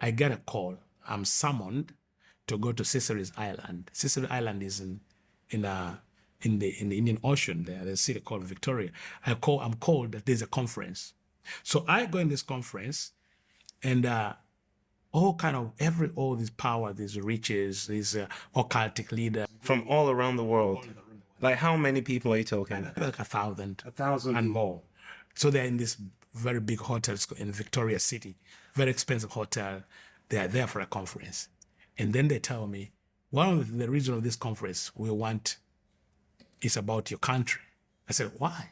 I get a call. I'm summoned to go to Seychelles Island. Seychelles Island is in the Indian Ocean there. There's a city called Victoria. I'm called that there's a conference. So I go in this conference, and all this power, these riches, these occultic leaders From all around the world. Like how many people are you talking? like 1,000. 1,000 and more. So they're in this very big hotel in Victoria City, very expensive hotel. They are there for a conference. And then they tell me, one of the reasons of this conference we want is about your country. I said, why?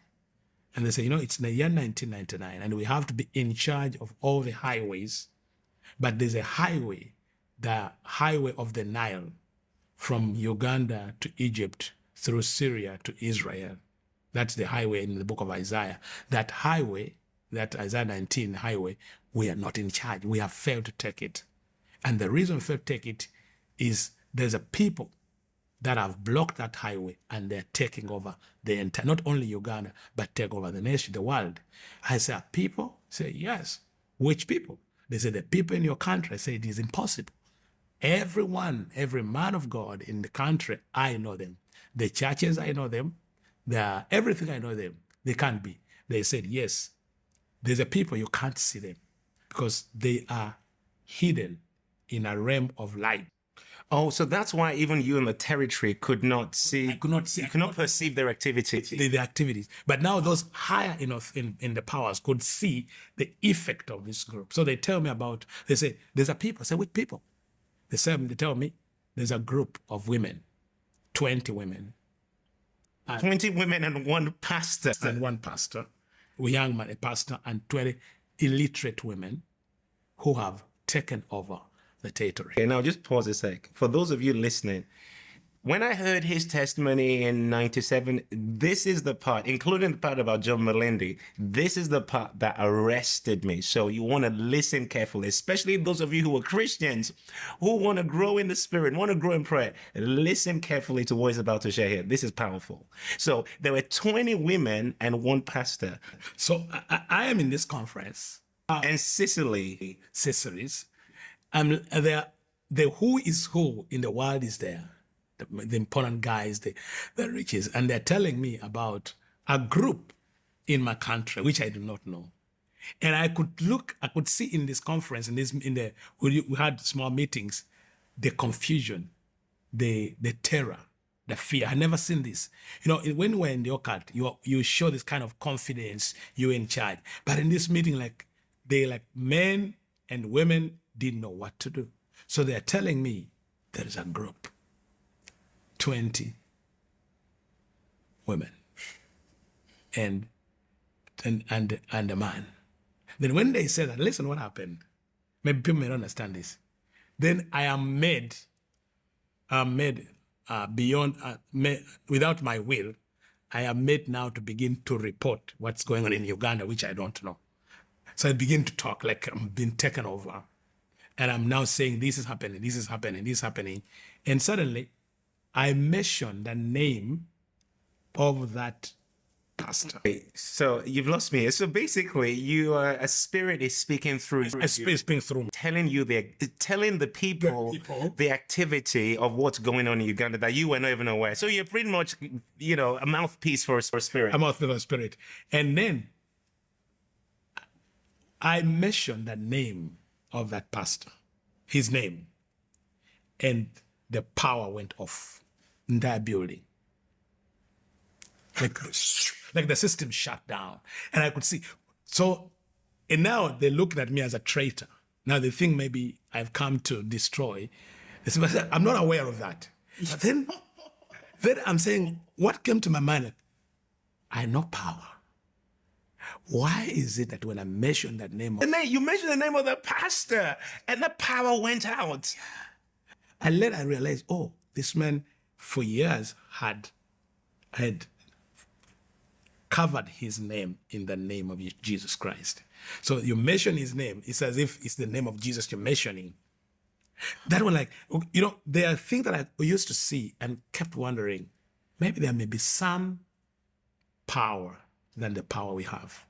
And they say, it's the year 1999, and we have to be in charge of all the highways. But there's a highway, the highway of the Nile, from Uganda to Egypt, through Syria to Israel. That's the highway in the book of Isaiah. That highway, that Isaiah 19 highway, we are not in charge. We have failed to take it. And the reason we failed to take it is there's a people that have blocked that highway, and they're taking over the entire, not only Uganda, but take over the nation, the world. I say, people? Say, yes. Which people? They say, the people in your country. I say, it is impossible. Everyone, every man of God in the country, I know them. The churches, I know them. Everything, I know them. They can't be. They said, yes, there's a people, you can't see them because they are hidden in a realm of light. Oh, so that's why even you in the territory could not see. I could not see. You could not perceive their activity. The activities. But now those higher enough in the powers could see the effect of this group. So they tell me about, they say, there's a people. I say, which people? They tell me there's a group of women, 20 women. 20 women and one pastor. And one pastor, a young man, a pastor, and 20 illiterate women who have taken over the territory. Okay, now just pause a sec. For those of you listening, when I heard his testimony in 97, this is the part, including the part about John Malindi, this is the part that arrested me. So you want to listen carefully, especially those of you who are Christians, who want to grow in the spirit, want to grow in prayer. Listen carefully to what he's about to share here. This is powerful. So there were 20 women and one pastor. So I am in this conference. And Sicily. Seychelles. The who is who in the world is there. The important guys, the riches, and they're telling me about a group in my country which I do not know. And I could see in this conference, we had small meetings, the confusion, the terror, the fear. I never seen this. When we're in the occult, you show this kind of confidence, you're in charge. But in this meeting, men and women didn't know what to do. So they're telling me there is a group. 20 women and a man. Then when they said that, listen, what happened? Maybe people may not understand this. Then I am made beyond, without my will, I am made now to begin to report what's going on in Uganda, which I don't know. So I begin to talk like I'm being taken over. And I'm now saying, this is happening, this is happening, this is happening. And suddenly, I mentioned the name of that pastor. So you've lost me. So basically, a spirit is speaking through you. A spirit speaking through me. Telling the people the activity of what's going on in Uganda that you were not even aware. So you're pretty much, a mouthpiece for a spirit. A mouthpiece for a spirit. And then I mentioned the name of that pastor, his name, and the power went off in that building. Like the system shut down. And I could see. And now they're looking at me as a traitor. Now they think maybe I've come to destroy. I'm not aware of that. But then I'm saying, what came to my mind? I know power. Why is it that when I mention that name, you mentioned the name of the pastor, and the power went out? And then I realized, this man for years had covered his name in the name of Jesus Christ. So you mention his name, it's as if it's the name of Jesus you're mentioning. That one, there are things that I used to see and kept wondering, maybe there may be some power than the power we have.